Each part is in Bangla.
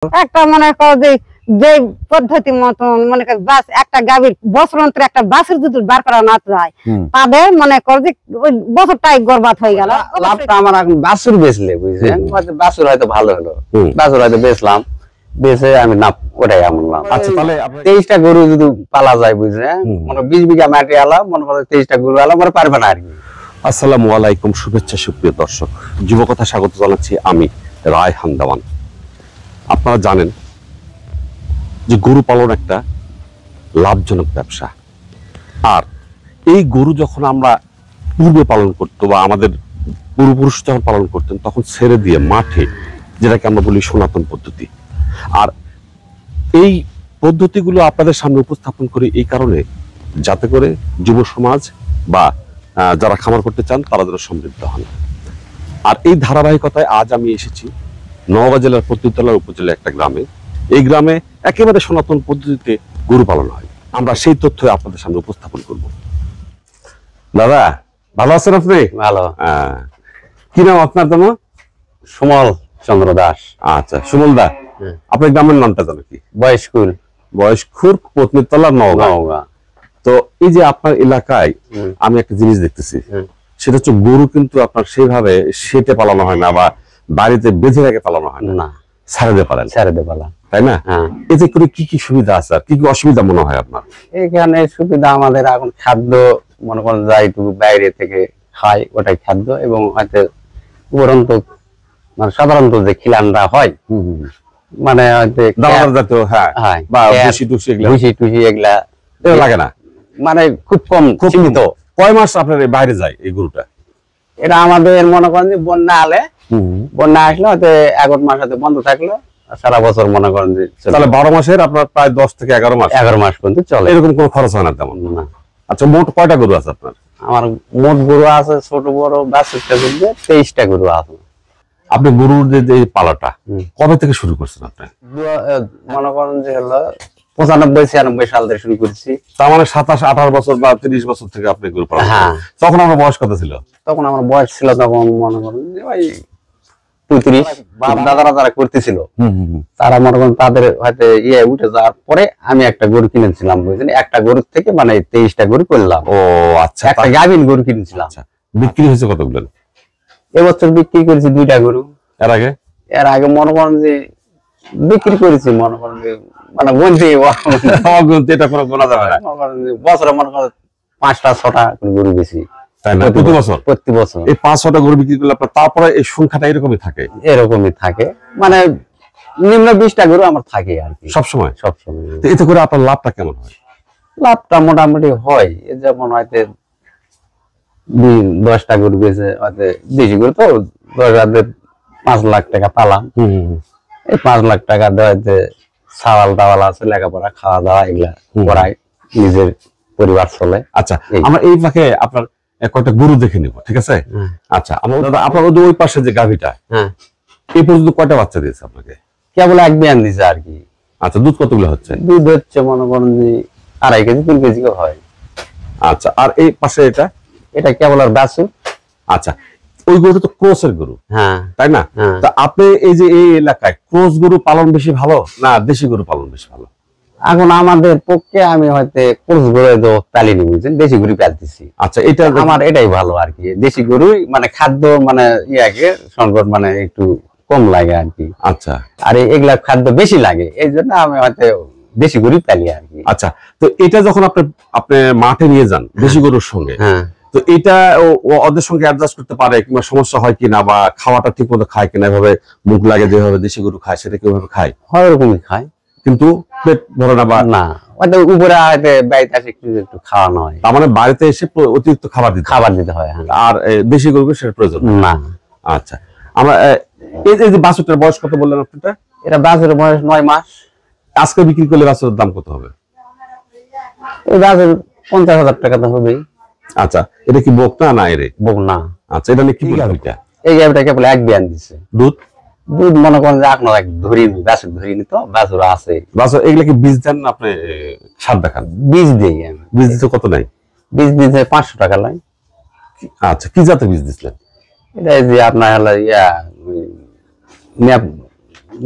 একটা মনে করো যে পদ্ধতি মতন মনে কর বাস একটা গাভীর বছর অন্তর একটা বাছুর যদি বার করা না যায় তাদের মনে কর যে ওই বছরটাই বরবাদ হয়ে গেল। লাভটা আমার এখন বাছুর বেচলে বুঝছেন, বাছুর হয়তো ভালো হলো, বাছুর হয়তো বেচলাম, বেচে আমি না ওটাই এমন লাভ। আচ্ছা তাহলে 23টা গরু যদি পালা যায় বুঝছেন, মনে 20 বিঘা মাটি আলাম, মনে করো 23টা গরু আলাম, মনে পারবে না আর কি। আসসালামু আলাইকুম, শুভেচ্ছা সুপ্রিয় দর্শক, যুবকথা স্বাগত জানাচ্ছি আমি রায়হান দেওয়ান। আপনারা জানেন যে গরু পালন একটা লাভজনক ব্যবসা, আর এই গরু যখন আমরা পূর্বে পালন করতো বা আমাদের পূর্বপুরুষ যখন পালন করতেন তখন ছেড়ে দিয়ে মাঠে, যেটাকে আমরা বলি সনাতন পদ্ধতি, আর এই পদ্ধতিগুলো আপনাদের সামনে উপস্থাপন করি এই কারণে যাতে করে যুব সমাজ বা যারা খামার করতে চান তারা যেন সমৃদ্ধ হন। আর এই ধারাবাহিকতায় আজ আমি এসেছি নওগাঁ জেলার পত্নীতলা উপজেলার একটা গ্রামে। এই গ্রামে একেবারে সনাতন পদ্ধতিতে গরু পালন হয়। আমরা সেই তথ্য আপনাদের সামনে উপস্থাপন করব। দাদা ভালো আছেন আপনি? ভালো। কি নাম আপনার? দাম সুমল চন্দ্র দাস। আচ্ছা সুমল দা, আপনার গ্রামের নামটা জানো কি? বয়স্কুর পত্নীতলা নওগাঁ। তো এই যে আপনার এলাকায় আমি একটা জিনিস দেখতেছি, সেটা হচ্ছে গরু কিন্তু আপনার সেভাবে সেটে পালানো হয় না বা বাড়িতে বেঁধে রেখে পালানো হয় না, ছেড়ে দিয়ে পালান, তাই না? এতে করে কি কি সুবিধা আছে আর কি কি অসুবিধা মনে হয় আপনার? এখানে সুবিধা আমাদের এখন খাদ্য মনে করেন যাই একটু বাইরে থেকে খাই, ওটাই খাদ্য, এবং হয়তো উপরন্ত মানে সাধারণত যে খিলানরা হয় মানে হয়তো এগুলা লাগে না, মানে খুব কম সীমিত। কয় মাস আপনার বাইরে যায় এই গরুটা? এটা আমাদের মনে করেন যে বন্যা আসলে হয়তো 11 মাস হয়তো বন্ধ থাকলো, সারা বছর মনে করেন যে তাহলে 12 মাসের আপনার প্রায় 10 থেকে 11 মাস পর্যন্ত চলে। এরকম কোনো খরচ হয় না তেমন না? আচ্ছা, মোট কয়টা গরু আছে আপনার? আমার মোট গরু আছে ছোট বড় 23টা গরু আছে। আপনি গরুর যে পালাটা কবে থেকে শুরু করছেন আপনি? মনে করেন যে হলো 95-96 সাল থেকে শুরু করেছি। তার মানে 27-28 বছর বা 30 বছর থেকে আপনি গরু পালন। হ্যাঁ। তখন আমার বয়স কত ছিল? তখন আমার বয়স ছিল তখন মনে করেন যে ওই 35। বাপ দাদারা যারা করতেছিল তারা মনে করেন তাদের হয়তো উঠে যাওয়ার পরে আমি একটা গরু কিনেছিলাম বুঝলেন, একটা গরুর থেকে মানে 23টা গরু করলাম। ও আচ্ছা, একটা গাভীন গরু কিনেছিলাম। বিক্রি হয়েছে কতগুলো? এবছর বিক্রি করেছি 2টা গরু। এর আগে মনে করেন যে বিক্রি করেছি মনে করেন যে মানে এটা কোনো গোনা যাবে না, বছরে মনে করেন 5টা-6টা গরু বেশি, তাই না? প্রতি বছর এই 5-6টা গরু বিক্রি করলে আপনার তারপরে এই সংখ্যাটা এরকমই থাকে মানে নিম্ন 20টা গরু আমার থাকে আর কি সবসময়। তো এতে করে আপনার লাভটা কেমন হয়? লাভটা মোটামুটি হয়, যেমন হয়তো 10টা গরু বেঁচে হয়তো দেশি গরু তো 5 লাখ টাকা পালাম। এই 5 লাখ টাকা দেওয়াতে চাওয়াল টাওয়াল আছে, লেখাপড়া খাওয়া দাওয়া এগুলা করাই, নিজের পরিবার চলে। আচ্ছা, আমরা এই ফাঁকে আপনার কয়েকটা গরু দেখে নিব, ঠিক আছে? আচ্ছা, আপনার ওই পাশে যে গাভীটা, এই পর্যন্ত কয়টা বাচ্চা দিয়েছে আপনাকে? কেবল এক বিয়ান দিছে আর কি। আচ্ছা, দুধ কতগুলো হচ্ছে? দুধ হচ্ছে মনে করেন যে 2.5 কেজি 3 কেজি হয়। আচ্ছা, আর এই পাশে এটা কেবল আর বাছুর। আচ্ছা, ওই গরু তো ক্রসের গরু, তাই না? তা আপনি এই যে এই এলাকায় ক্রস গরু পালন বেশি ভালো না দেশি গরু পালন বেশি ভালো? এখন আমাদের পক্ষে আমি হয়তো ক্রস গরু পালিনি বুঝছেন, দেশি গরু পালতেছি। আচ্ছা, এটা আমার এটাই ভালো আর কি। দেশি গরুই মানে খাদ্য মানে সংকট মানে একটু কম লাগে আর কি। আচ্ছা, আর এগুলা খাদ্য বেশি লাগে, এই জন্য আমি হয়তো দেশি গরু পালি আর কি। আচ্ছা, তো এটা যখন আপনি মাঠে নিয়ে যান দেশি গরুর সঙ্গে, তো এটা ওদের সঙ্গে অ্যাডজাস্ট করতে পারে কিংবা সমস্যা হয় কিনা, বা খাওয়াটা ঠিক মতো খায় কিনা, এভাবে মুখ লাগে যেভাবে দেশি গরু খায় সেটা কিভাবে খায়? হয় ওরকমই খায়, কিন্তু পেট ভরে না বা না হয়তো উপরে হয়তো বাড়িতে আসে একটু খাওয়ানো হয়। তার মানে বাড়িতে এসে অতিরিক্ত খাবার দিতে হয়। আর দেশি গরুকে সেটা প্রয়োজন না। আচ্ছা, আমরা এই যে বাছুরটার বয়স কত বললেন আপনারা? এটা বাছুরের বয়স 9 মাস। আজকে বিক্রি করলে বাছুরের দাম কত হবে? এই বাছুর 50,000 টাকা তো হবেই। আচ্ছা, এটা কি বক না এরে? বক না। আচ্ছা, এটা কি গাভীটা? এই গাভীটা কেবল এক বিয়ান দিছে। দুধ মনে করেন যে আপনার ধরিনি তো বাছুর আছে। বাছুর এগুলা কি বীজ দেন না আপনি সার দেখান? বীজ দেই আমি। বীজ দিতে কত নাই? বীজ দিতে 500 টাকা লাগে। আচ্ছা, কি জাতের বীজ দিছিলেন? এটা যে আপনার হলো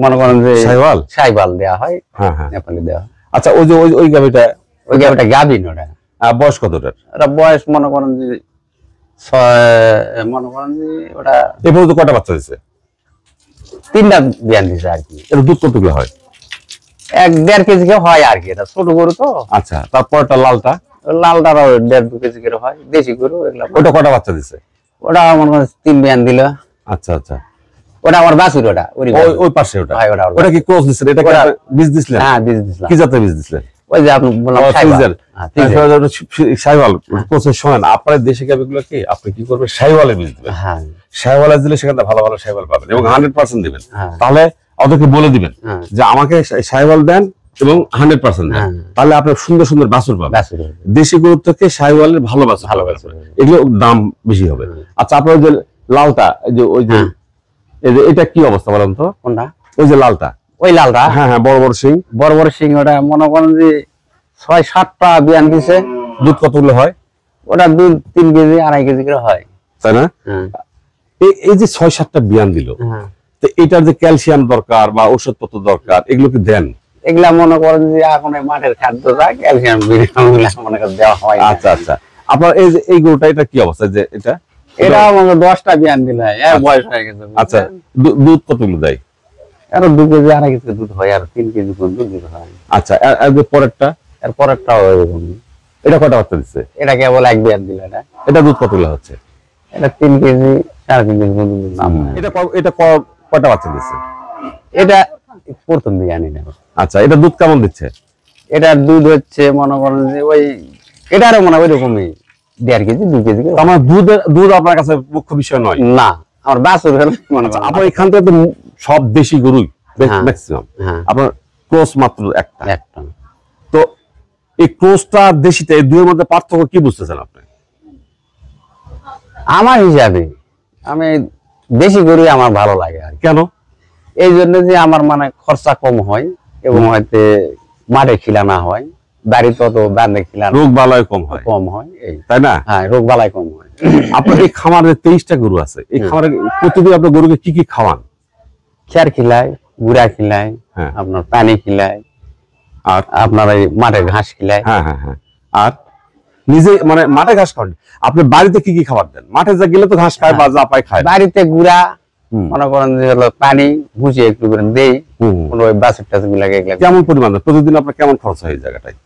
মনে করেন যে শাহিওয়াল শাহিওয়াল দেওয়া হয়, হ্যাঁ হ্যাঁ নেপালি দেওয়া হয়। আচ্ছা ওই যে ওই গাভিটা ওই গাভিটা গাভিন ওটা। বয়স কত ওটার? ওটা বয়স মনে করেন যে মনে করেন যে ওটা এ পর্যন্ত কটা বাচ্চা দিচ্ছে? 3টা বিয়ান দিছে আর কি। এর দুধ কতগুলো হয়? 1-1.5 কেজি করে হয় আর কি, এটা ছোট গরু তো। আচ্ছা তারপরটা লালটা? লালটারও 1.5-2 কেজি করে হয়, দেশি গরু এগুলা। ওটা কটা বাচ্চা দিচ্ছে? ওটা মনে করেন 3 বিয়ান দিল। আচ্ছা আচ্ছা ওটা আমার বাছুর, ওটা ওই ওই পাশে ওটা হয়, ওটা ওটা কি ক্রস দিচ্ছেন? এটা কি ওটা- বীজ দিছিলেন? হ্যাঁ বীজ দিছিলাম। কি জাতের বীজ দিছিলেন? ওই যে আপনি বললাম ফ্রিজের শাহিওয়াল। শাহিওয়াল কোচের শোনেন, আপনার দেশি গাভিগুলো কি আপনি কি করবেন, শাহিওয়ালের বীজ দিবেন। হ্যাঁ শাহিওয়ালের দিলে সেখানে ভালো ভালো শাহিওয়াল পাবেন এবং 100% দিবেন। হ্যাঁ। তাহলে ওদেরকে বলে দিবেন হ্যাঁ। যে আমাকে শাহিওয়াল দেন এবং 100% দেন, হ্যাঁ। তাহলে আপনি সুন্দর সুন্দর বাছুর পাবেন। বাছুর হবে। দেশি গরুর থেকে শাহিওয়ালের ভালো বাছুর ভালো পাবেন। বাছুর হবে। এগুলো দাম বেশি হবে। আচ্ছা আপনার ওই যে লালটা, এই যে ওই যে হ্যাঁ। এই যে এটা কি অবস্থা বলেন তো? কোনটা? ওই যে লালটা, ওই লালটা হ্যাঁ হ্যাঁ বড় বড় সিং, বড় বড় সিং, ওটা মনে করেন যে 6-7টা বিয়ান দিছে। দুধ কতগুলো হয়? ওটা 2-3 কেজি 2.5 কেজি করে হয়। তাই না? হ্যাঁ এই যে 6-7টা বিয়ান দিল, হ্যাঁ। তো এটার যে ক্যালসিয়াম দরকার বা ওষুধপত্র দরকার, এগুলো কি দেন? এগুলা মনে করেন যে এখন এই মাঠের খাদ্য যা ক্যালসিয়াম মনে করেন দেওয়া হয় না। আচ্ছা আচ্ছা আপনার এই যে এই গরুটা, এটা কি অবস্থা যে এটা? এটা মনে করেন 10টা বিয়ান দিল, বয়স হয়ে গেছে। আচ্ছা দুধ কতগুলো দেয়? আরো 2 কেজি 2.5 কেজি দুধ হয়, আর 3 কেজি পর্যন্ত দুধ হয়। আচ্ছা আর যে পরেরটা, এর পরেরটাও এরকম। এটা কটা বাচ্চা দিচ্ছে? এটা কেবল 1 বিয়ান দিল। এটা দুধ কতগুলো হচ্ছে? এটা 3 কেজি 3.5 কেজি পর্যন্ত দুধ নাম হয়। এটা কটা বাচ্চা দিচ্ছে? এটা প্রথম বিয়ানি না। আচ্ছা এটা দুধ কেমন দিচ্ছে? এটার দুধ হচ্ছে মনে করেন যে ওই এটারও মনে হয় ওইরকমই 1.5 কেজি 2 কেজি করে। আমার দুধ আপনার কাছে মুখ্য বিষয় নয়। না, আমার বাছুর হলে মনে করেন। আপনার এখান থেকে তো সব দেশি গরুই হ্যাঁ। ম্যাক্সিমাম, হ্যাঁ আপনার ক্রস মাত্র একটা। একটা। তো এই ক্রসটা দেশিটা, এই দুইয়ের মধ্যে পার্থক্য কি বুঝতেছেন আপনি? আমার হিসাবে আমি দেশি গরুই আমার ভালো লাগে আর কি। কেন? এই জন্য যে আমার মানে খরচা কম হয় এবং হয়তো মাঠে খিলানা হয়, বাড়িতে অত বান্ধে খিলানা রোগ বালায় কম হয়, কম হয়, এই তাই না? হ্যাঁ রোগ বালাই কম হয়। আপনার এই খামারে 23টা গরু আছে, এই খামারে প্রতিদিন আপনার গরুকে কি কি খাওয়ান? খের খিলাই, গুড়া খিলাই, হ্যাঁ। আপনার পানি খিলাই, আর আপনার এই মাঠের ঘাস খিলাই। হ্যাঁ হ্যাঁ হ্যাঁ আর নিজে মানে মাঠে ঘাস খাওয়ান? আপনি বাড়িতে কি কি খাবার দেন? মাঠে যা গেলে তো ঘাস খায় বা যা পায় খায়। বাড়িতে গুড়া হুম। মনে করেন যে হলো পানি ভুষি একটু করে দেই, হুম। কোনো ওই বাছুর টাছুর গুলাকে এগুলা কেমন পরিমাণ দেন? প্রতিদিন আপনার কেমন খরচ হয় এই জায়গাটায়?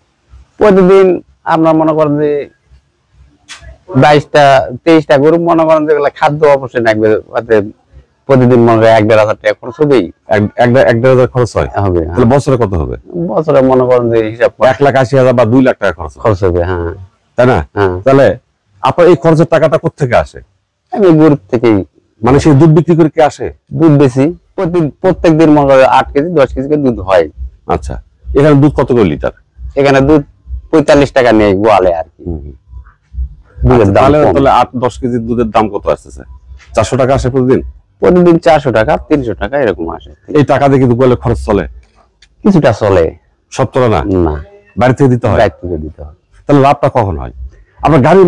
প্রতিদিন আপনার মনে করেন যে 22টা-23টা গরু মনে করেন যে এগুলা খাদ্য অবশ্যই লাগবে, ওতে প্রতিদিন মনে করেন 1-1.5 হাজার টাকা খরচ হবেই 1-1.5 খরচ হয়? হবে। তাহলে বছরে কত হবে? বছরে মনে করেন যে হিসাব করে 1,80,000 বা 2 লাখ টাকা খরচ হয়, খরচ হবে। হ্যাঁ তাই না? হ্যাঁ। তাহলে আপনার এই খরচের টাকাটা কোত্থেকে আসে? আমি গরুর থেকেই মানে সেই দুধ বিক্রি করে কি আসে? দুধ বেশি, প্রত্যেক দিন মনে করেন 8 কেজি 10 কেজি করে দুধ হয়। আচ্ছা এখানে দুধ কত করে লিটার? এখানে দুধ 45 টাকা নেই গোয়ালে আর কি। দুধের দাম তাহলে কম। তাহলে 8-10 কেজির দুধের দাম কত আসতেছে? 400 টাকা আসে প্রতিদিন? প্রতিদিন 400 টাকা 300 টাকা এরকম আসে। এই টাকা দিয়ে কিন্তু গোয়ালে খরচ চলে? কিছুটা চলে সব চলে না, না, বাড়ি থেকে দিতে হয়। দায়িত্ব দিতে হয়। তাহলে লাভটা কখন হয়? আপনার গাড়ি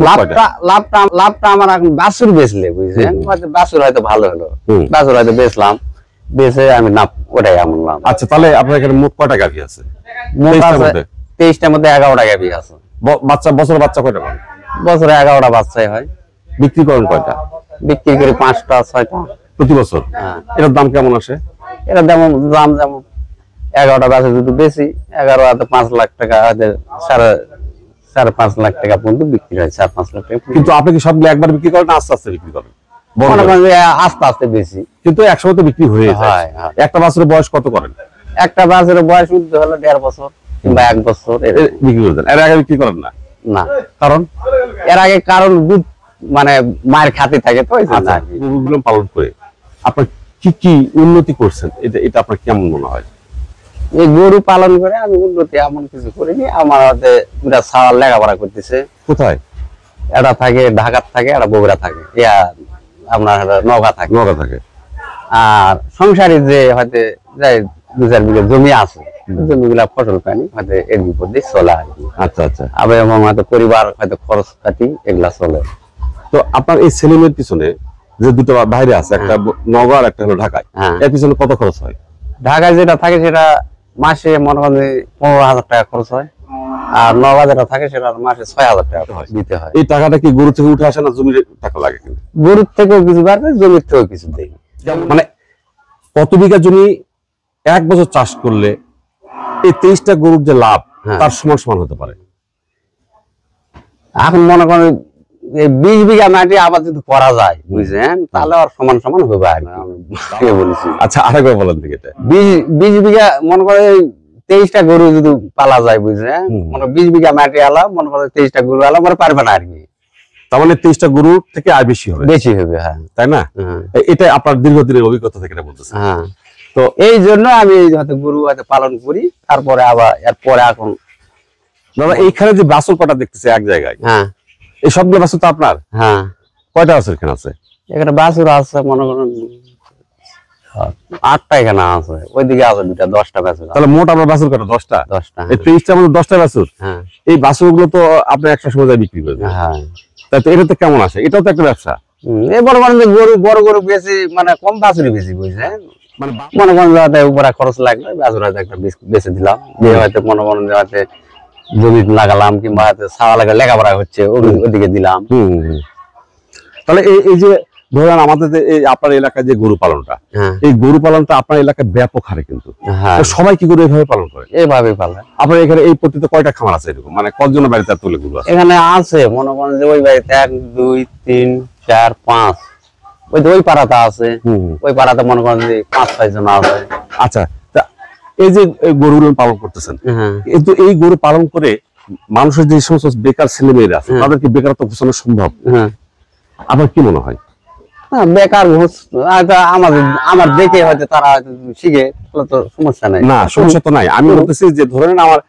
লাভটা আমার এখন বাছুর বেচলে বুঝছেন, হয়তো বাছুর হয়তো ভালো হলো, হুম। বাছুর হয়তো বেচলাম, বেচে আমি না ওটাই আমার লাভ। আচ্ছা তাহলে আপনার এখানে মোট কয়টা গাভী আছে? মোট 23টার আছে মধ্যে? 23টার মধ্যে 11টা গাভী আছে। বছরে বাচ্চা কয়টা পান? বছরে 11টা বাচ্চাই হয়। বিক্রি করেন কয়টা? বিক্রি করি 5টা 6টা প্রতি বছর? হ্যাঁ। এটার দাম কেমন আসে? এটা দাম যেমন 11টা বাচ্চা যদি বেশি 11 হাতে 5 লাখ টাকা, হয়তো 5.5 লাখ টাকা পর্যন্ত বিক্রি হয়, 4-5 লাখ টাকা। কিন্তু আপনি কি সবগুলো একবার বিক্রি করেন না আস্তে আস্তে বিক্রি করেন? বড় মনে করে? করেন যে আস্তে আস্তে বেশি কিন্তু একসময় তো বিক্রি হয়ে যায়। হয়, হয়। একটা বাছুরের বয়স কত করেন? একটা বাছুরের বয়স উঠতে হলো 1.5 বছর কিংবা 1 বছর এরকম। বিক্রি করে দেন, এর আগে বিক্রি করেন না? না, কারণ এর আগে কারণ দুধ মানে মায়ের খাতে থাকে তো, এই জন্য আচ্ছা আর কি। গরুগুলো পালন করে আপনার কি কি উন্নতি করছেন, এটা আপনার কেমন মনে হয়? এই গরু পালন করে আমি উন্নতি এমন কিছু করিনি। আমার হাতে দুটা ছাড়ার লেখাপড়া করতেছে, কোথায়? এটা থাকে ঢাকা থাকে, এটা বগুড়া থাকে, ইয়া আপনার নওগাঁ থাকে। নগা থাকে। আর সংসারে যে হয়তো যাই 2-4 বিঘা জমি আছে, জমিগুলা ফসল পানি হয়তো এর বিপদ দিয়ে চলে আর কি। আচ্ছা আচ্ছা আবার এবং হয়তো পরিবার হয়তো খরচ পাতি এগুলা চলে। তো আপনার এই ছেলে মেয়ের পিছনে যে দুটো বাইরে আছে, একটা নগর একটা হলো ঢাকায়, হ্যাঁ। এর পিছনে কত খরচ হয়? ঢাকায় যেটা থাকে সেটা মাসে মনে করেন 15,000 টাকা খরচ হয়, আর নওগাঁ যেটা থাকে সেটা মাসে 6,000 টাকা দিতে হয়। এই টাকাটা কি গরু থেকে উঠে আসে না জমির টাকা লাগে? কিন্তু গরুর থেকেও কিছু বাড়বে, জমির থেকেও কিছু দেয়। মানে কত বিঘা জমি 1 বছর চাষ করলে এই 23টা গরুর যে লাভ তার সমান সমান হতে পারে? এখন মনে করেন 20 বিঘা মাটি আবার যদি করা যায় বুঝছেন, তাহলে আর সমান সমান হবে আর কি বলেছি। আচ্ছা আরেকবার বলেন দিকে এটা। 20 বিঘা মনে করে 23টা গরু যদি পালা যায় বুঝছেন, মনে 20 বিঘা মাটি আলা মনে করে 23টা গরু আলা মানে পারবে না আর কি। তার মানে 23টা গরু থেকে আয় বেশি হবে? বেশি হবে, হ্যাঁ। তাই না? এটা আপনার দীর্ঘদিনের অভিজ্ঞতা থেকে এটা বলতেছেন। হ্যাঁ, তো এই জন্য আমি হয়তো গরু হয়তো পালন করি। তারপরে আবার এরপরে এখন দাদা এইখানে যে বাছুর কটা দেখতেছে এক জায়গায়, হ্যাঁ এই সবগুলো বাছুর তো আপনার? হ্যাঁ, কয়টা বাছুর এখানে আছে? এখানে বাছুর আছে মনে করেন 8টা এখানে আছে, ওইদিকে আছে 2টা, 10টা বাছুর। তাহলে মোট আপনার বাছুর কটা? 10টা। 10টা, এই 23টার মধ্যে 10টা বাছুর। হ্যাঁ এই বাছুরগুলো তো আপনি একটা সময় বিক্রি করবেন, হ্যাঁ। তাই তো এটাতে কেমন আসে? এটাও তো একটা ব্যবসা। এই বড় গরু বড় গরু বেশি মানে কম বাছুরি বেশি বুঝছেন, মানে মনে করেন যাতে উপরে খরচ লাগলো বাছুর হয়তো একটা বেশি দিলাম, দিয়ে হয়তো মনে করেন যাতে জমি লাগালাম কিংবা হয়তো ছাওয়া লাগা লেখাপড়া হচ্ছে ওদিকে দিলাম। তাহলে এই যে ধরেন আমাদের এই আপনার এলাকায় যে গরু পালনটা, এই গরু পালনটা আপনার এলাকায় ব্যাপক হারে কিন্তু সবাই কি করে এইভাবে পালন করে? এইভাবে পালন। আপনার এখানে এই প্রতিতে কয়টা খামার আছে এরকম, মানে কতজন বাড়িতে তুলে গরু আছে? এখানে আছে মনে করেন যে ওই বাড়িতে 1 2 3 4 5, ওই পাড়াতে আছে, ওই পাড়াতে মনে করেন যে 5-6 জন আছে। আচ্ছা, এই যে গরুগুলো পালন করতেছেন, কিন্তু এই গরু পালন করে মানুষের যে সমস্ত বেকার ছেলে মেয়েরা আছে তাদেরকে বেকারত্ব ঘোষণা সম্ভব? আপনার কি মনে হয়? বেকার আমার দেখে হয়তো তারা শিখে, তো সমস্যা নাই। না, সমস্যা তো নাই। আমি বলতেছি যে ধরেন আমার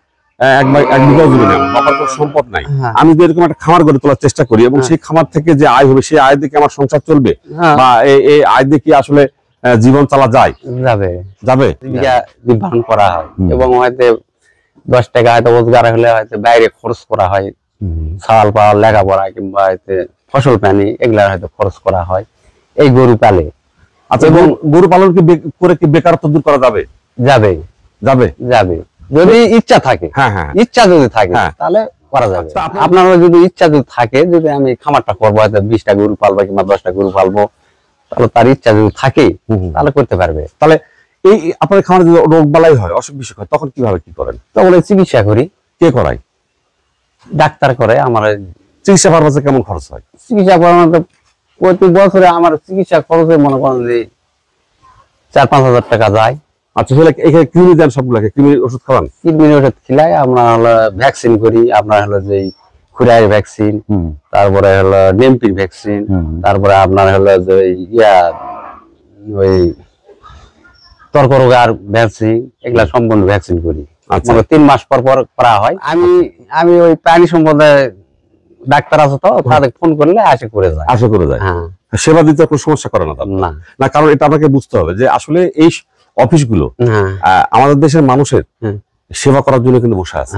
1 বিঘা জমি নেই, বাবার কোনো সম্পদ নাই, আমি যদি এরকম একটা খামার গড়ে তোলার চেষ্টা করি এবং সেই খামার থেকে যে আয় হবে সেই আয় দিয়ে আমার সংসার চলবে বা এই আয় দিয়ে কি আসলে জীবন চালা যায়? যাবে যাবে। নির্ধারণ করা হয় এবং হয়তো 10 টাকা হয়তো রোজগার হলে হয়তো বাইরে খরচ করা হয়, ছাল পাল লেখাপড়া কিংবা হয়তো ফসল পানি এগুলা হয়তো খরচ করা হয় এই গরু পালে। আচ্ছা, এবং গরু পালন করে কি বেকারত্ব দূর করা যাবে? যাবে, যাবে, যাবে যদি ইচ্ছা থাকে। ইচ্ছা যদি থাকে তাহলে করা যাবে। আপনার যদি ইচ্ছা যদি থাকে, যদি আমি খামারটা করবো হয়তো 20টা গরু পালবো কিংবা 10টা গরু পালবো, তাহলে তার ইচ্ছা যদি থাকে তাহলে করতে পারবে। তাহলে এই আপনার খামারে যদি রোগ বালাই হয়, অসুখ বিসুখ হয়, তখন কিভাবে কি করেন? তখন চিকিৎসা করি। কে করায়? ডাক্তার করে। আমার চিকিৎসা পারপাসে কেমন খরচ হয়? চিকিৎসা করানো প্রতি বছরে আমার চিকিৎসা খরচে মনে করেন যে 4-5 হাজার টাকা যায়। আচ্ছা, এখানে কৃমি দেন সবগুলোকে? কৃমির ওষুধ খাওয়ান? কৃমির ওষুধ খিলাই, আমরা হলো ভ্যাকসিন করি। আপনার হলো যে খুরাইয়ের ভ্যাকসিন, তারপরে হলো নেমপির ভ্যাকসিন, তারপরে আপনার হলো যে ওই তর্ক রোগের ভ্যাকসিন, এগুলা সম্পূর্ণ ভ্যাকসিন করি। 3 মাস পর পর করা হয়। আমি ওই প্রাণী সম্পদে ডাক্তার আছে তো, তাদের ফোন করলে আসে করে যায়। হ্যাঁ, সেবা দিতে কোনো সমস্যা করে না? না, কারণ এটা আমাকে বুঝতে হবে যে আসলে এই অফিসগুলো আমাদের দেশের মানুষের সেবা করার জন্য কিন্তু বসে আছে।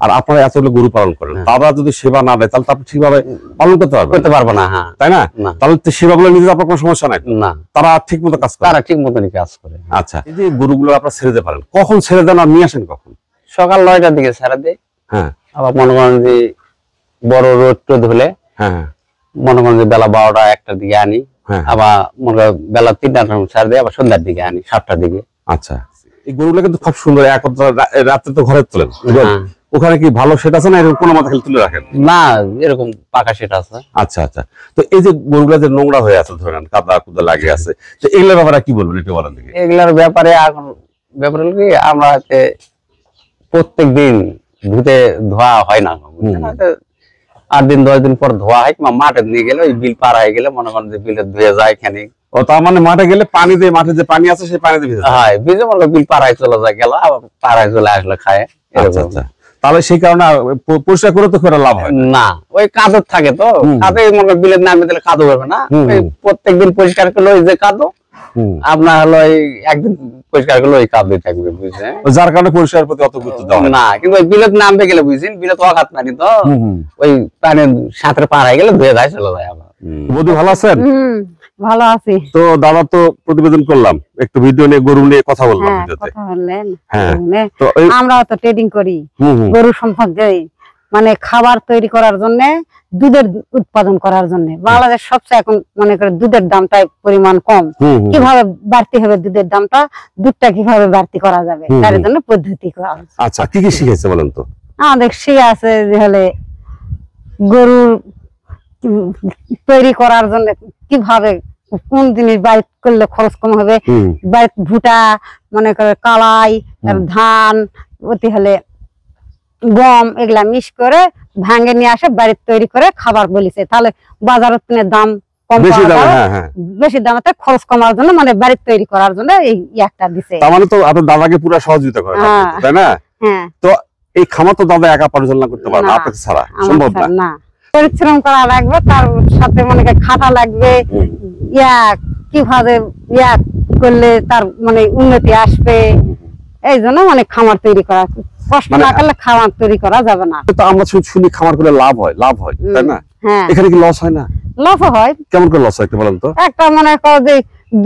আর আপনারা এতগুলো গরু পালন করেন, তারা যদি সেবা না দেয় তাহলে আপনি ঠিকভাবে পালন করতে পারবো না, তাই না? তাহলে সেবাগুলো নিতে আপনার কোনো সমস্যা নাই না, তারা ঠিক মতো কাজ করে। তারা ঠিক মতনই কাজ করে। আচ্ছা, এই যে গরুগুলো আপনারা ছেড়ে দিতে পারেন, কখন ছেড়ে দেন আর নিয়ে আসেন কখন? সকাল 9টার দিকে ছেড়ে দেয়। হ্যাঁ, আবার মনে করেন যে বড় রোদ টোদ হলে মনে করেন যে বেলা 12টা-1টার দিকে আনি, আবার মনে করেন বেলা 3টার সময় ছেড়ে দেয়, আবার সন্ধ্যার দিকে আনি 7টার দিকে। আচ্ছা, এই গরুগুলো কিন্তু খুব সুন্দর। রাত্রে তো ঘরে তোলেন, ওখানে কি ভালো সেট আছে না এরকম কোনো মতো খালি তুলে রাখেন? না, এরকম পাকা সেট আছে। আচ্ছা আচ্ছা, তো এই যে গরুগুলো যে নোংরা হয়ে আছে, ধরেন কাদা কুদা লাগে আছে, তো এগুলোর ব্যাপারে কি বলবেন একটু বলেন দেখি। এগুলোর ব্যাপারে এখন ব্যাপার হলো কি, আমরা প্রত্যেক দিন ধুতে ধোয়া হয় না, 8 দিন 10 দিন পর ধোয়া হয়, কিংবা মাঠে নিয়ে গেলে ওই বিল পার হয়ে গেলে মনে করেন যে বিলে ধুয়ে যায় এখানে। ও, তার মানে মাঠে গেলে পানি দিয়ে, মাঠে যে পানি আছে সেই পানি দিয়ে ভিজে মনে করেন বিল পাড়ায় চলে যায়, গেল আবার পাড়ায় চলে আসলে খায়। তাহলে সেই কারণে পরিষ্কার করে তো করে লাভ হয় না, ওই কাদর থাকে তো, কাদে মনে করেন বিলের নামে দিলে কাদো হবে না। প্রত্যেকদিন পরিষ্কার করলে ওই যে কাদো, আপনার হলো একদিন পরিষ্কার করলে ওই কাদই থাকবে, বুঝছেন? যার কারণে পরিষ্কারের প্রতি অত গুরুত্ব দেওয়া হয় না। কিন্তু ওই বিলের নামবে গেলে বুঝছেন, বিলে তো অঘাত পানি তো, ওই পানির সাঁতরে পার হয়ে গেলে ধুয়ে যায় চলে যায় আবার। বধূ ভালো আছেন? ভালো আছি। তো দাদা তো প্রতিবেদন করলাম, একটু ভিডিও নিয়ে গরু নিয়ে কথা বললাম হ্যাঁ, ভিডিওতে। কথা বললেন। হ্যাঁ, মানে তো এই আমরাও তো ট্রেডিং করি হুম, গরু সম্পর্কে, মানে খাবার তৈরি করার জন্য, দুধের উৎপাদন করার জন্য। বাংলাদেশ সবচেয়ে এখন মনে করে দুধের দামটা পরিমাণ কম, কিভাবে বাড়তি হবে দুধের দামটা, দুধটা কিভাবে বাড়তি করা যাবে, তার জন্য পদ্ধতি করা হচ্ছে। আচ্ছা, কি কি শিখেছে বলেন তো? আমাদের শিখে আছে যে হলে গরু তৈরি করার জন্য কিভাবে কোন জিনিস বাইর করলে খরচ কম হবে, বাইর ভুটা, মনে করে কালাই, ধান, অতি হলে গম, এগুলা মিক্স করে ভাঙে নিয়ে আসে বাড়িতে তৈরি করে খাবার বলিছে, তাহলে বাজারের দাম কম বেশি দাম, পাওয়া যাবে। হ্যাঁ হ্যাঁ, বেশি দামে খরচ কমার জন্য, মানে বাড়িতে তৈরি করার জন্য এই একটা দিছে। তার মানে তো আপনার দাদাকে পুরো সহযোগিতা করে, হ্যাঁ। তাই না? হ্যাঁ, তো এই খামার তো দাদা একা পরিচালনা করতে পারে না, না, আপনাকে ছাড়া আমার সম্ভব ছাড়া না। না। পরিশ্রম করা লাগবে, তার সাথে মনে করে খাটা লাগবে, কিভাবে করলে তার মানে উন্নতি আসবে, এই জন্য মানে খামার তৈরি করা, কষ্ট না করলে খামার তৈরি করা যাবে না। তো আমরা শুনি খামার করলে লাভ হয়, তাই না? হ্যাঁ, এখানে কি লস হয় না? লস হয়। কেমন করে লস হয় একটু বলেন তো? একটা মনে করো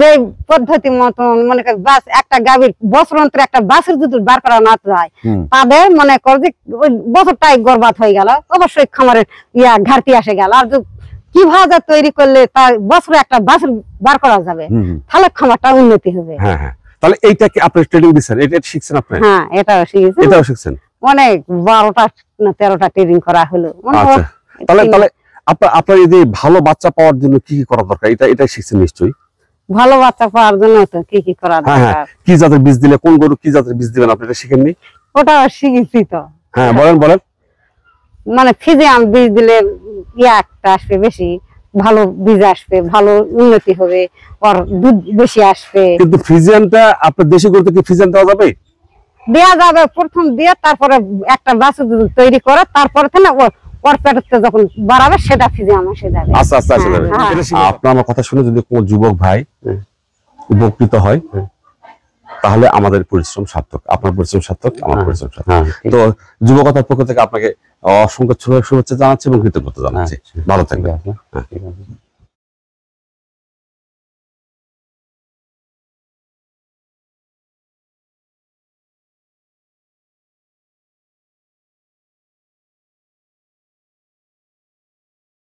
যে পদ্ধতি মতন মনে কর বাস একটা গাভীর বছর অন্তরে একটা বাছুর যদি বার করা না যায়, তাদের মনে কর যে ওই বছরটাই বরবাদ হয়ে গেল, অবশ্যই খামারের ঘাটতি আসে গেল। আর কিভাবে তৈরি করলে তার বছরে একটা বাছুর বার করা যাবে, তাহলে খামারটা উন্নতি হবে। হ্যাঁ হ্যাঁ, তাহলে এইটা কি আপনি ট্রেনিং দিচ্ছেন, এটা শিখছেন আপনি? হ্যাঁ, এটাও শিখেছি, এটাও শিখছেন। অনেক 12টা না 13টা ট্রেনিং করা হলো। আচ্ছা, তাহলে আপনার এই যে ভালো বাচ্চা পাওয়ার জন্য কি কি করা দরকার, এটা শিখছেন নিশ্চয়ই। ভালো বাচ্চা পাওয়ার জন্য তো কি কি করা দরকার, কি জাতের বীজ দিলে, কোন গরু কি জাতের বীজ দিবেন, আপনি এটা শিখেননি? ওটাও শিখেছি তো। হ্যাঁ, বলেন। মানে ফিজিয়াম বীজ দিলে একটা আসবে, বেশি ভালো বীজ আসবে, ভালো উন্নতি হবে, আর দুধ বেশি আসবে। কিন্তু ফিজিয়ানটা আপনার দেশি গরুতে কি ফিজিয়ান দেওয়া যাবে? দেওয়া যাবে, প্রথম দিয়ে তারপরে একটা বাছুর তৈরি করে, তারপরে ওর পেটে যখন বাড়াবে সেটা ফিজিয়াম এসে যাবে। আস্তে আস্তে আসে যাবে। আপনার আমার কথা শুনে যদি কোনো যুবক ভাই উপকৃত হয়, তাহলে আমাদের পরিশ্রম সার্থক, আপনার পরিশ্রম সার্থক, আমার পরিশ্রম সার্থক। তো যুবকতার পক্ষ থেকে আপনাকে অসংখ্য শুভেচ্ছা জানাচ্ছি এবং কৃতজ্ঞতা জানাচ্ছি। ভালো থাকবেন।